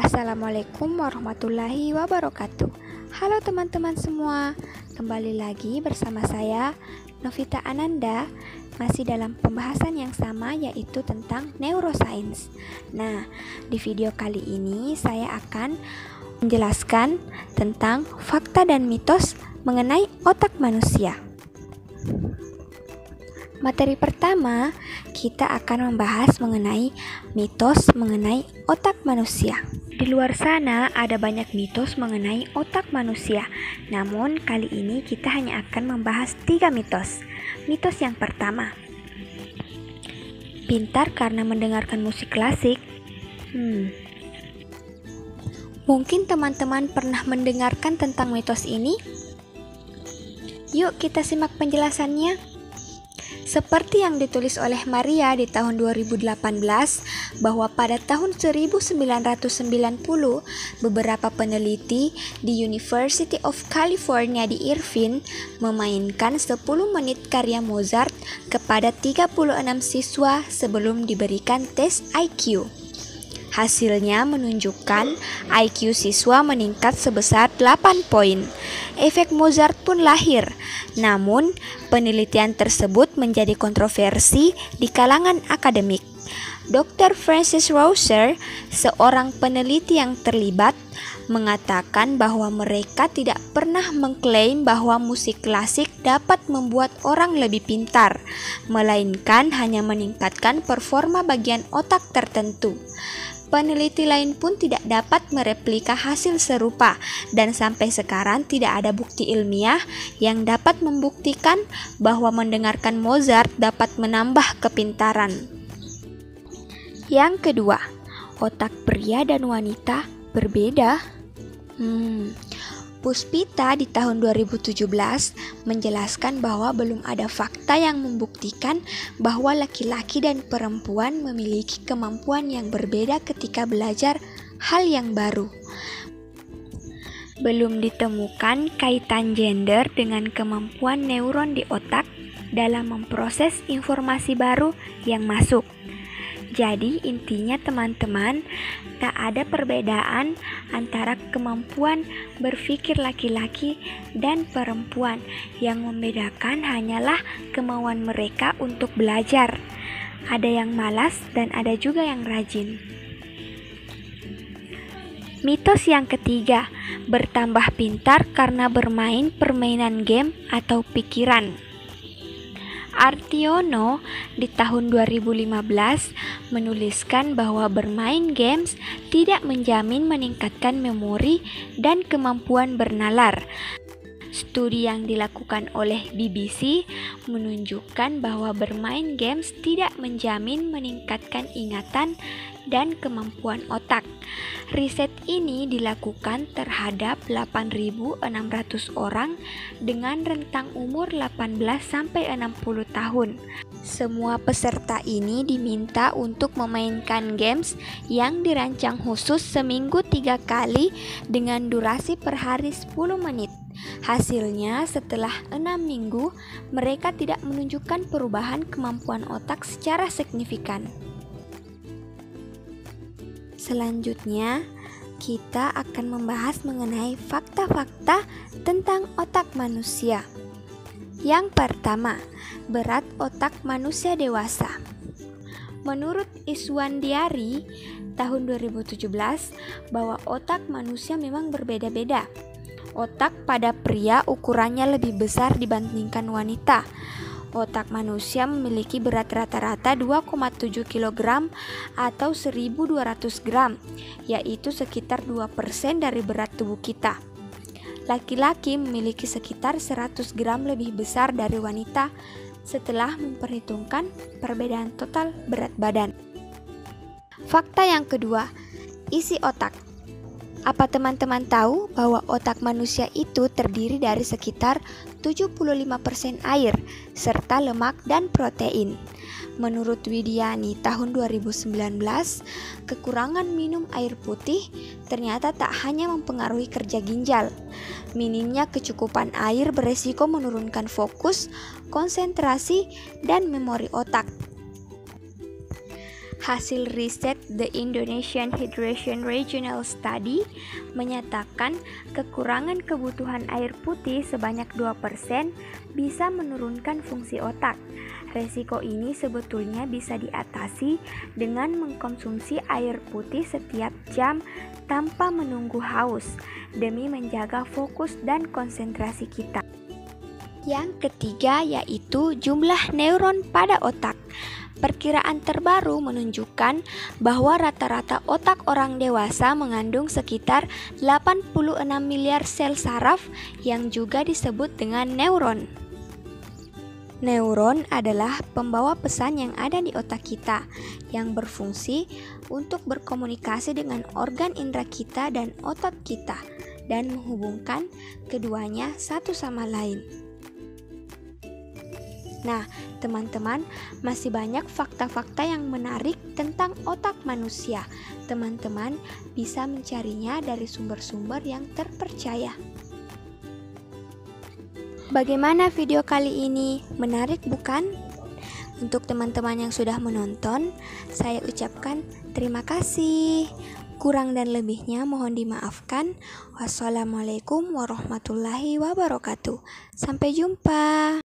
Assalamualaikum warahmatullahi wabarakatuh. Halo teman-teman semua, kembali lagi bersama saya Novita Ananda, masih dalam pembahasan yang sama, yaitu tentang neuroscience. Nah, di video kali ini saya akan menjelaskan tentang fakta dan mitos mengenai otak manusia. Materi pertama, kita akan membahas mengenai mitos mengenai otak manusia. Di luar sana ada banyak mitos mengenai otak manusia. Namun kali ini kita hanya akan membahas 3 mitos. Mitos yang pertama, pintar karena mendengarkan musik klasik. Mungkin teman-teman pernah mendengarkan tentang mitos ini? Yuk kita simak penjelasannya. Seperti yang ditulis oleh Maria di tahun 2018, bahwa pada tahun 1990, beberapa peneliti di University of California di Irvine memainkan 10 menit karya Mozart kepada 36 siswa sebelum diberikan tes IQ. Hasilnya menunjukkan IQ siswa meningkat sebesar 8 poin. Efek Mozart pun lahir. Namun, penelitian tersebut menjadi kontroversi di kalangan akademik. Dr. Francis Rosser, seorang peneliti yang terlibat, mengatakan bahwa mereka tidak pernah mengklaim bahwa musik klasik dapat membuat orang lebih pintar, melainkan hanya meningkatkan performa bagian otak tertentu. Peneliti lain pun tidak dapat mereplika hasil serupa, dan sampai sekarang tidak ada bukti ilmiah yang dapat membuktikan bahwa mendengarkan Mozart dapat menambah kepintaran. Yang kedua, otak pria dan wanita berbeda. Puspita di tahun 2017 menjelaskan bahwa belum ada fakta yang membuktikan bahwa laki-laki dan perempuan memiliki kemampuan yang berbeda ketika belajar hal yang baru. Belum ditemukan kaitan gender dengan kemampuan neuron di otak dalam memproses informasi baru yang masuk. Jadi intinya teman-teman, tak ada perbedaan antara kemampuan berpikir laki-laki dan perempuan. Yang membedakan hanyalah kemauan mereka untuk belajar. Ada yang malas dan ada juga yang rajin. Mitos yang ketiga, bertambah pintar karena bermain permainan game atau pikiran. Artiono di tahun 2015 menuliskan bahwa bermain games tidak menjamin meningkatkan memori dan kemampuan bernalar. Studi yang dilakukan oleh BBC menunjukkan bahwa bermain games tidak menjamin meningkatkan ingatan dan kemampuan otak. Riset ini dilakukan terhadap 8.600 orang dengan rentang umur 18 sampai 60 tahun. Semua peserta ini diminta untuk memainkan games yang dirancang khusus seminggu 3 kali dengan durasi per hari 10 menit. Hasilnya, setelah 6 minggu, mereka tidak menunjukkan perubahan kemampuan otak secara signifikan. Selanjutnya, kita akan membahas mengenai fakta-fakta tentang otak manusia. Yang pertama, berat otak manusia dewasa. Menurut Iswandiari tahun 2017, bahwa otak manusia memang berbeda-beda. Otak pada pria ukurannya lebih besar dibandingkan wanita. Otak manusia memiliki berat rata-rata 2,7 kg atau 1.200 gram, yaitu sekitar 2% dari berat tubuh kita. Laki-laki memiliki sekitar 100 gram lebih besar dari wanita setelah memperhitungkan perbedaan total berat badan. Fakta yang kedua, isi otak. Apa teman-teman tahu bahwa otak manusia itu terdiri dari sekitar 75% air, serta lemak dan protein? Menurut Widiani tahun 2019, kekurangan minum air putih ternyata tak hanya mempengaruhi kerja ginjal. Minimnya kecukupan air beresiko menurunkan fokus, konsentrasi, dan memori otak. Hasil riset The Indonesian Hydration Regional Study menyatakan kekurangan kebutuhan air putih sebanyak 2% bisa menurunkan fungsi otak. Resiko ini sebetulnya bisa diatasi dengan mengkonsumsi air putih setiap jam tanpa menunggu haus demi menjaga fokus dan konsentrasi kita. Yang ketiga yaitu jumlah neuron pada otak. Perkiraan terbaru menunjukkan bahwa rata-rata otak orang dewasa mengandung sekitar 86 miliar sel saraf yang juga disebut dengan neuron. Neuron adalah pembawa pesan yang ada di otak kita yang berfungsi untuk berkomunikasi dengan organ indera kita dan otot kita dan menghubungkan keduanya satu sama lain. Nah, teman-teman, masih banyak fakta-fakta yang menarik tentang otak manusia. Teman-teman bisa mencarinya dari sumber-sumber yang terpercaya. Bagaimana video kali ini? Menarik bukan? Untuk teman-teman yang sudah menonton, saya ucapkan terima kasih. Kurang dan lebihnya mohon dimaafkan. Wassalamualaikum warahmatullahi wabarakatuh. Sampai jumpa.